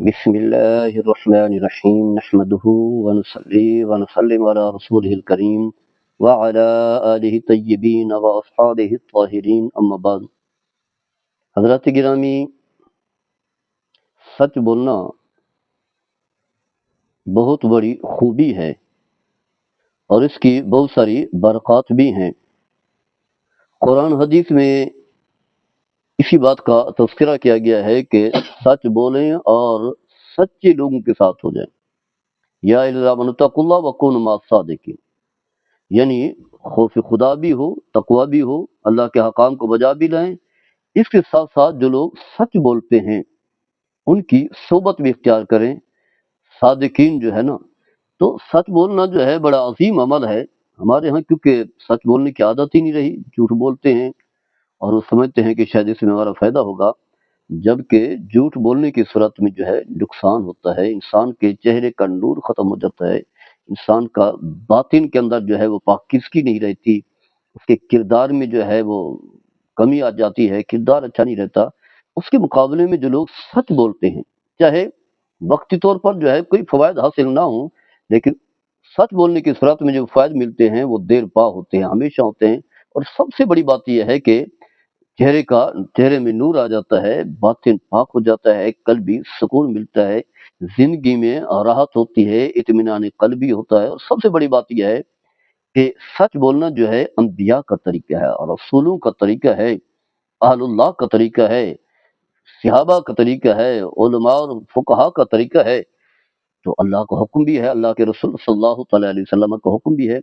بسم الله الرحمن الرحيم نحمده ونصلي ونسلم على رسوله الكريم وعلى آله الطيبين وأصحابه الطاهرين أما بعد. حضرات گرامی، سچ بولنا بہت بڑی خوبی ہے اور اس کی بہت ساری برکات بھی ہیں. قرآن حدیث میں اسی بات کا تذکرہ کیا گیا ہے کہ سچ بولیں اور سچے لوگوں کے ساتھ ہو جائیں. یا الذین اتقوا اللہ وکونوا مع الصادقین، یعنی خوف خدا بھی ہو، تقوی بھی ہو، اللہ کے حکام کو بجا بھی لائیں. اس کے ساتھ ساتھ جو لوگ سچ بولتے ہیں ان کی صحبت بھی اختیار کریں. صادقین جو ہے نا، تو سچ بولنا جو ہے بڑا عظیم عمل ہے. ہمارے ہاں کیونکہ سچ بولنے کی عادت ہی نہیں رہی، جھوٹ بولتے ہیں اور وہ سمجھتے ہیں کہ شاید اس میں ہمارا فائدہ ہوگا، جبکہ جھوٹ بولنے کی صورت میں جو ہے نقصان ہوتا ہے. انسان کے چہرے کا نور ختم ہو جاتا ہے، انسان کا باطن کے اندر جو ہے وہ پاکیزگی نہیں رہتی، اس کے کردار میں جو ہے وہ کمی آ جاتی ہے، کردار اچھا نہیں رہتا. اس کے مقابلے میں جو لوگ سچ بولتے ہیں، چاہے وقتی طور پر جو ہے کوئی فوائد حاصل نہ ہوں، لیکن سچ بولنے کی صورت میں جو فوائد ملتے ہیں وہ دیر پا ہوتے ہیں، ہمیشہ ہوتے ہیں. اور سب سے بڑی بات یہ ہے کہ چہرے میں نور آ جاتا ہے، باطن پاک ہو جاتا ہے، قلبی سکون ملتا ہے، زندگی میں راحت ہوتی ہے، اطمینان قلبی ہوتا ہے. اور سب سے بڑی بات یہ ہے کہ سچ بولنا جو ہے انبیاء کا طریقہ ہے اور رسولوں کا طریقہ ہے، اہل اللہ کا طریقہ ہے، صحابہ کا طریقہ ہے، علماء اور فقہا کا طریقہ ہے. تو اللہ کا حکم بھی ہے، اللہ کے رسول صلی اللہ تعالیٰ علیہ وسلم کا حکم بھی ہے.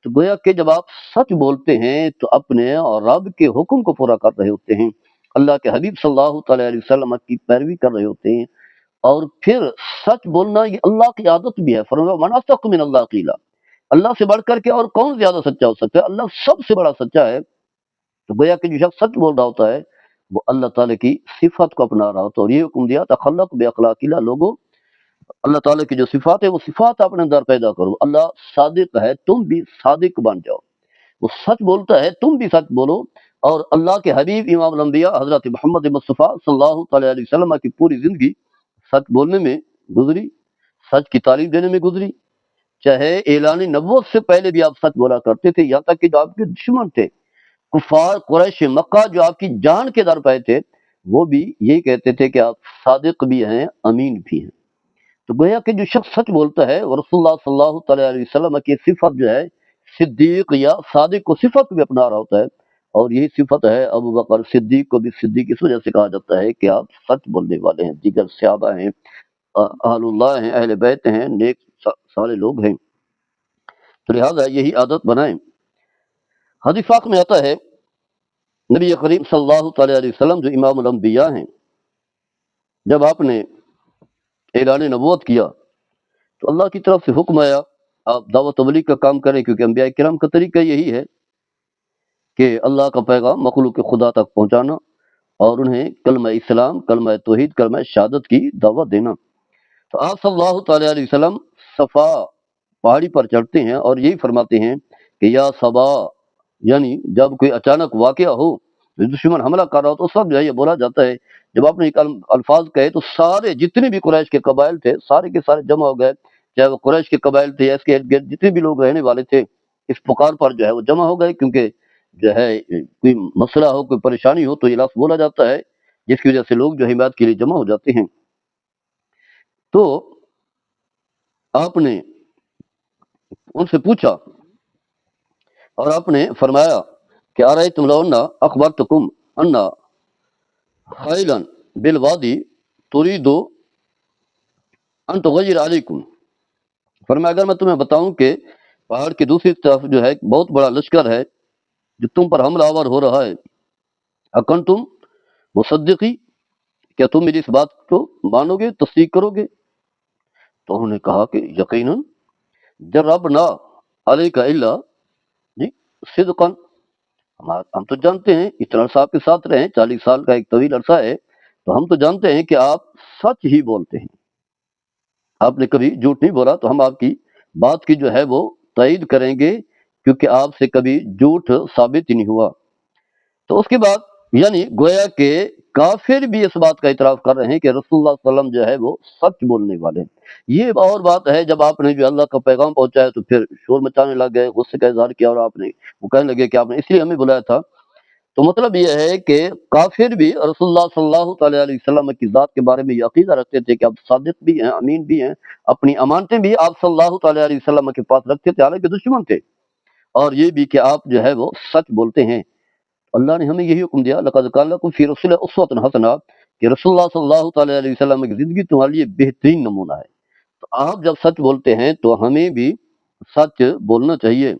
تو گویا کہ جب آپ سچ بولتے ہیں تو اپنے اور رب کے حکم کو پورا کر رہے ہوتے ہیں، اللہ کے حبیب صلی اللہ تعالیٰ علیہ وسلم کی پیروی کر رہے ہوتے ہیں. اور پھر سچ بولنا یہ اللہ کی عادت بھی ہے. فرمایا من اصدق من اللہ قیلا، اللہ سے بڑھ کر کے اور کون زیادہ سچا ہو سکتا ہے؟ اللہ سب سے بڑا سچا ہے. تو گویا کہ جو شخص سچ بول رہا ہوتا ہے وہ اللہ تعالیٰ کی صفت کو اپنا رہا ہوتا ہے. اور یہ حکم دیا تخلق باخلاق اللہ، لوگوں اللہ تعالیٰ کی جو صفات ہے وہ صفات اپنے اندر پیدا کرو. اللہ صادق ہے، تم بھی صادق بن جاؤ. وہ سچ بولتا ہے، تم بھی سچ بولو. اور اللہ کے حبیب امام الانبیاء حضرت محمد مصطفیٰ صلی اللہ تعالیٰ علیہ وسلم کی پوری زندگی سچ بولنے میں گزری، سچ کی تعلیم دینے میں گزری. چاہے اعلان نبوت سے پہلے بھی آپ سچ بولا کرتے تھے، یہاں تک کہ جو آپ کے دشمن تھے کفار قریش مکہ، جو آپ کی جان کے در پہ تھے، وہ بھی یہی کہتے تھے کہ آپ صادق بھی ہیں، امین بھی ہیں. تو گویا کہ جو شخص سچ بولتا ہے وہ رسول اللہ صلی اللہ تعالیٰ علیہ وسلم کی صفت جو ہے صدیق یا صادق کو صفت بھی اپنا رہا ہوتا ہے. اور یہی صفت ہے ابو بکر صدیق کو بھی صدیق اس وجہ سے کہا جاتا ہے کہ آپ سچ بولنے والے ہیں. دیگر صحابہ ہیں، اہل اللہ ہیں، اہل بیت ہیں، نیک سارے لوگ ہیں. تو لہٰذا یہی عادت بنائیں. حدیث پاک میں آتا ہے نبی کریم صلی اللہ تعالیٰ علیہ وسلم جو امام الانبیاء ہیں، جب آپ نے اعلان نبوت کیا تو اللہ کی طرف سے حکم آیا آپ دعوت تبلیغ کا کام کریں، کیونکہ انبیاء کرام کا طریقہ یہی ہے کہ اللہ کا پیغام مخلوق خدا تک پہنچانا اور انہیں کلمہ اسلام، کلمہ توحید، کلمہ شہادت کی دعوت دینا. تو آپ صلی اللہ تعالیٰ علیہ وسلم صفا پہاڑی پر چڑھتے ہیں اور یہی فرماتے ہیں کہ یا صبا، یعنی جب کوئی اچانک واقعہ ہو، دشمن حملہ کر رہا ہو، تو اس وقت جو ہے یہ بولا جاتا ہے، جب آپ نے الفاظ کہے تو سارے جتنے بھی قریش کے قبائل تھے سارے کے سارے جمع ہو گئے. چاہے وہ قریش کے قبائل تھے یا اس کے ارد گرد جتنے بھی لوگ رہنے والے تھے، اس پکار پر جو ہے وہ جمع ہو گئے. کیونکہ جو ہے کوئی مسئلہ ہو، کوئی پریشانی ہو تو یہ لفظ بولا جاتا ہے، جس کی وجہ سے لوگ جو حمایت کے لیے جمع ہو جاتے ہیں. تو آپ نے ان سے پوچھا اور آپ نے فرمایا کہ ارأیتم لو ان اخبرتکم ان خیلا بالوادی ترید ان تغیر علیکم. فرمایا اگر میں تمہیں بتاؤں کہ پہاڑ کی دوسری طرف جو ہے بہت بڑا لشکر ہے جو تم پر حملہ آور ہو رہا ہے، اکنتم مصدقی، کیا تم میری اس بات کو مانو گے، تصدیق کرو گے؟ تو انہوں نے کہا کہ یقیناً جربنا علیک الا جی صدقا، ہم تو جانتے ہیں اتنا عرصہ آپ کے ساتھ رہے ہیں، 40 سال کا ایک طویل عرصہ ہے، تو ہم تو جانتے ہیں کہ آپ سچ ہی بولتے ہیں، آپ نے کبھی جھوٹ نہیں بولا. تو ہم آپ کی بات کی جو ہے وہ تائید کریں گے، کیونکہ آپ سے کبھی جھوٹ ثابت ہی نہیں ہوا. تو اس کے بعد یعنی گویا کہ کافر بھی اس بات کا اعتراف کر رہے ہیں کہ رسول اللہ صلی اللہ علیہ وسلم جو ہے وہ سچ بولنے والے ہیں۔ یہ اور بات ہے جب آپ نے جو اللہ کا پیغام پہنچایا تو پھر شور مچانے لگ گئے، غصے کا اظہار کیا، اور آپ نے وہ کہنے لگے کہ آپ نے اس لیے ہمیں بلایا تھا۔ تو مطلب یہ ہے کہ کافر بھی رسول اللہ صلی اللہ تعالیٰ علیہ وسلم کی ذات کے بارے میں یہ عقیدہ رکھتے تھے کہ آپ صادق بھی ہیں، امین بھی ہیں، اپنی امانتیں بھی آپ صلی اللہ تعالیٰ علیہ وسلم کے پاس رکھتے تھے، حالانکہ دشمن تھے، اور یہ بھی کہ آپ جو ہے وہ سچ بولتے ہیں۔ اللہ نے ہمیں یہی حکم دیا، لقد کان لکم فی رسول اسوۃ حسنہ، کہ رسول اللہ صلی اللہ تعالیٰ علیہ وسلم کی زندگی تمہارے لیے بہترین نمونہ ہے۔ تو آپ جب سچ بولتے ہیں تو ہمیں بھی سچ بولنا چاہیے۔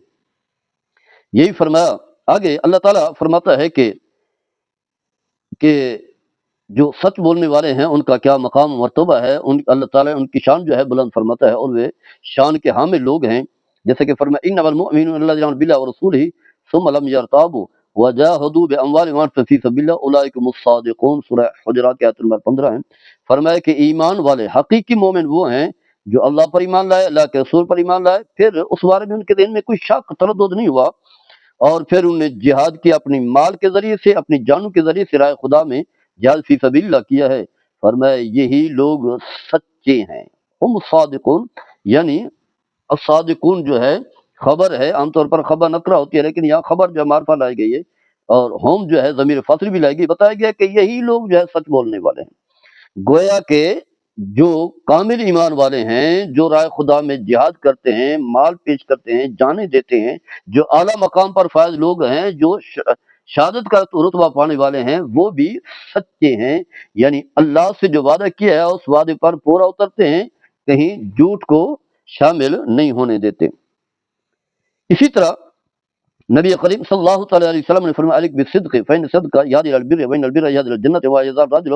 یہی فرمایا۔ آگے اللہ تعالیٰ فرماتا ہے کہ جو سچ بولنے والے ہیں ان کا کیا مقام و مرتبہ ہے، اللہ تعالیٰ ان کی شان جو ہے بلند فرماتا ہے، اور وہ شان کے حامل لوگ ہیں، جیسے کہ فرمایا انما المؤمنون الذین آمنوا باللہ ورسولہ ثم لم يرتابوا وجاہدوا باموالہم وانفسہم فی سبیل اللہ اولئک هم الصادقون، سورہ حجرات کی آیت نمبر 15 ہے۔ فرمایا کہ ایمان والے حقیقی مومن وہ ہیں جو اللہ پر ایمان لائے، اللہ کے رسول پر ایمان لائے، پھر اس بارے میں ان کے دل میں کوئی شک تردد نہیں ہوا، اور پھر انہوں نے جہاد کیا، اپنی مال کے ذریعے سے، اپنی جانوں کے ذریعے سے راہ خدا میں جہاد فی سبیل اللہ کیا ہے۔ فرمایا یہی لوگ سچے ہیں، ہم صادقون، یعنی الصادقون جو ہے خبر ہے، عام طور پر خبر نکرہ ہوتی ہے، لیکن یہاں خبر جو ہے معرفہ لائی گئی ہے، اور ہم جو ہے ضمیر فصل بھی لائی گئی، بتایا گیا کہ یہی لوگ جو ہے سچ بولنے والے ہیں۔ گویا کہ جو کامل ایمان والے ہیں، جو رائے خدا میں جہاد کرتے ہیں، مال پیش کرتے ہیں، جانیں دیتے ہیں، جو اعلیٰ مقام پر فائز لوگ ہیں، جو شہادت کا رتبہ پانے والے ہیں، وہ بھی سچے ہیں، یعنی اللہ سے جو وعدہ کیا ہے اس وعدے پر پورا اترتے ہیں، کہیں جھوٹ کو شامل نہیں ہونے دیتے۔ اسی طرح نبی کریم صلی اللہ تعالیٰ علیہ وسلم نے فرمایا علیک بالصدق فإن الصدق يهدي إلى البر وإن البر يهدي إلى الجنة ولا يزال الرجل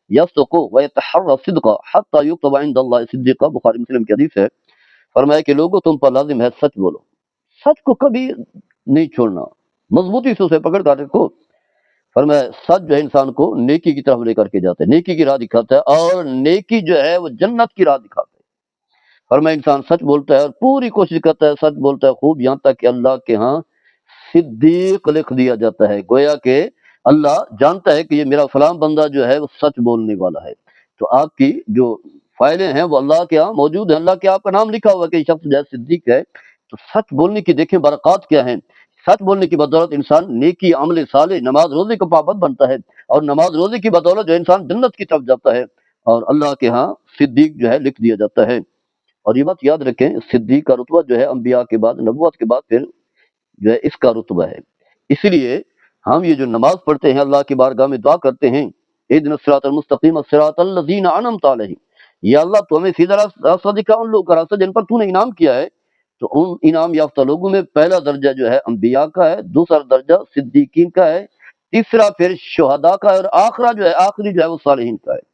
يصدق ويتحرى الصدق حتى يكتب عند الله صديقا، بخاری مسلم کی حدیث ہے۔ فرمایا کہ لوگوں تم پر لازم ہے سچ بولو، سچ کو کبھی نہیں چھوڑنا، مضبوطی سے اسے پکڑ کر رکھو۔ فرمایا سچ جو ہے انسان کو نیکی کی طرف لے کر کے جاتا ہے، نیکی کی راہ دکھاتا ہے، اور نیکی جو ہے وہ جنت کی راہ دکھاتا ہے۔ فرمایا انسان سچ بولتا ہے اور پوری کوشش کرتا ہے، سچ بولتا ہے خوب، یہاں تک کہ اللہ کے ہاں صدیق لکھ دیا جاتا ہے۔ گویا کہ اللہ جانتا ہے کہ یہ میرا فلاں بندہ جو ہے وہ سچ بولنے والا ہے، تو آپ کی جو فائلیں ہیں وہ اللہ کے ہاں موجود ہیں، اللہ کے آپ کا نام لکھا ہوا کہ یہ شخص جو ہے صدیق ہے۔ تو سچ بولنے کی دیکھیں برکات کیا ہیں۔ سچ بولنے کی بدولت انسان نیکی، عمل صالح، نماز روزے کا پابند بنتا ہے، اور نماز روزے کی بدولت جو انسان جنت کی طرف جاتا ہے، اور اللہ کے ہاں صدیق جو ہے لکھ دیا جاتا ہے۔ اور یہ بات یاد رکھیں، صدیق کا رتبہ جو ہے انبیاء کے بعد، نبوت کے بعد پھر جو ہے اس کا رتبہ ہے۔ اس لیے ہم یہ جو نماز پڑھتے ہیں، اللہ کی بارگاہ میں دعا کرتے ہیں اہدنا الصراط المستقیم الصراط الذین انعمت علیہم، یا اللہ تو ہمیں سیدھا راستہ دکھا، ان لوگوں کا راستہ جن پر تو نے انعام کیا ہے۔ تو ان انعام یافتہ لوگوں میں پہلا درجہ جو ہے انبیاء کا ہے، دوسرا درجہ صدیقین کا ہے، تیسرا پھر شہداء کا ہے، اور آخری جو ہے وہ صالحین کا ہے۔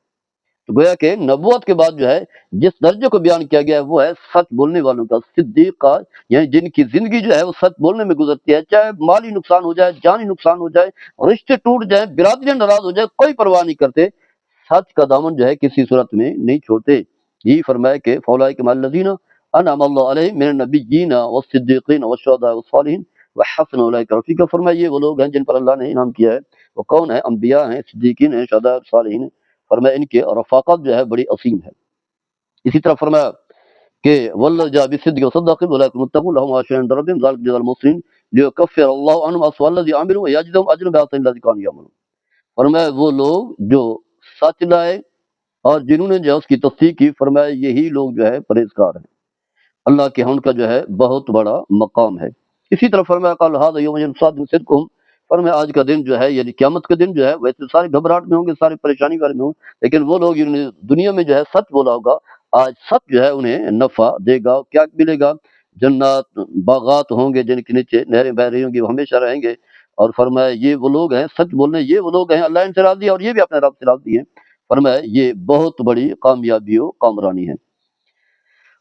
تو گویا کہ نبوت کے بعد جو ہے جس درجے کو بیان کیا گیا ہے وہ ہے سچ بولنے والوں کا، صدیق کا، یعنی جن کی زندگی جو ہے وہ سچ بولنے میں گزرتی ہے، چاہے مالی نقصان ہو جائے، جانی نقصان ہو جائے، رشتے ٹوٹ جائیں، برادریاں ناراض ہو جائے، کوئی پرواہ نہیں کرتے، سچ کا دامن جو ہے کسی صورت میں نہیں چھوڑتے۔ یہی فرمایا کہ فاولئک مع الذین انعم اللہ علیہم من النبیین والصدیقین والشہداء والصالحین وحسن اولئک رفیقا۔ فرمایا یہ وہ لوگ ہیں جن پر اللہ نے انعام کیا ہے، وہ کون ہے؟ انبیاء ہیں، صدیقین ہیں، شہداء، صالحین ہیں۔ فرمایا ان کے رفاقت جو ہے بڑی عظیم ہے۔ اسی طرح فرمایا کہ والذی جاء بالصدق وصدق اولئک المتقون لهم اجر عند ربهم ذلك جزاء المحسنین لیکفر اللہ عنهم اسوء الذی عملوا ویجزیهم اجرا باحسن الذی كانوا یعملون۔ فرمایا وہ لوگ جو سچ لائے اور جنہوں نے جو ہے اس کی تصدیق کی، فرمایا یہی لوگ جو ہے پرہیزگار ہیں، اللہ کے ہاں ان کا جو ہے بہت بڑا مقام ہے۔ اسی طرح فرمایا قال هذا يوم ينصاد صدقهم، فرمایا آج کا دن جو ہے یعنی قیامت کا دن جو ہے، ویسے سارے گھبراہٹ میں ہوں گے، سارے پریشانی والے میں ہوں، لیکن وہ لوگ جنہوں نے دنیا میں جو ہے سچ بولا ہوگا، آج سچ جو ہے انہیں نفع دے گا۔ کیا ملے گا؟ جنات، باغات ہوں گے جن کے نیچے نہریں بہہ رہی ہوں گی، وہ ہمیشہ رہیں گے۔ اور فرمایا یہ وہ لوگ ہیں سچ بولنے، یہ وہ لوگ ہیں اللہ ان سے راضی ہے اور یہ بھی اپنے رب سے راضی ہیں۔ فرمایا یہ بہت بڑی کامیابی و کامرانی ہے۔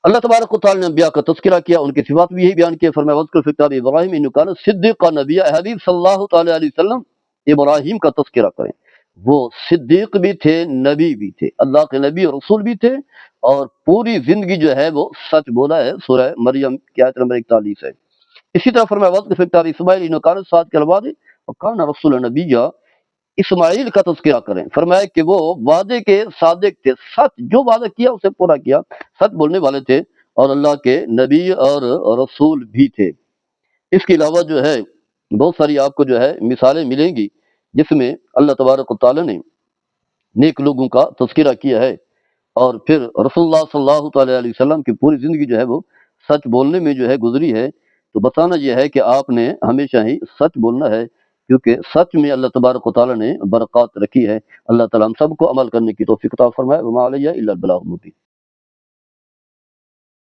اللہ تبارک و تعالی نے انبیاء کا تذکرہ کیا، ان کی صفات بھی یہی بیان کی۔ فرمایا وذکر فی کتاب ابراہیم انہ کان صدیقا نبیّا، حبیب صلی اللہ تعالی علیہ وسلم ابراہیم کا تذکرہ کریں، وہ صدیق بھی تھے، نبی بھی تھے، اللہ کے نبی اور رسول بھی تھے، اور پوری زندگی جو ہے وہ سچ بولا ہے۔ سورہ مریم کی آیت نمبر 41 ہے۔ اسی طرح فرمایا وذکر فی کتاب اسماعیل انہ کان صادق الوعد وکان رسولا نبیّا، اسماعیل کا تذکرہ کریں، فرمایا کہ وہ وعدے کے صادق تھے، سچ جو وعدہ کیا اسے پورا کیا، سچ بولنے والے تھے اور اللہ کے نبی اور رسول بھی تھے۔ اس کے علاوہ جو ہے بہت ساری آپ کو جو ہے مثالیں ملیں گی جس میں اللہ تبارک و تعالیٰ نے نیک لوگوں کا تذکرہ کیا ہے، اور پھر رسول اللہ صلی اللہ تعالیٰ علیہ وسلم کی پوری زندگی جو ہے وہ سچ بولنے میں جو ہے گزری ہے۔ تو بتانا یہ ہے کہ آپ نے ہمیشہ ہی سچ بولنا ہے، کیونکہ سچ میں اللہ تبارک و تعالیٰ نے برکات رکھی ہے۔ اللہ تعالیٰ ہم سب کو عمل کرنے کی توفیق عطا فرمائے۔ وما علیہ الا البلاغ المبین۔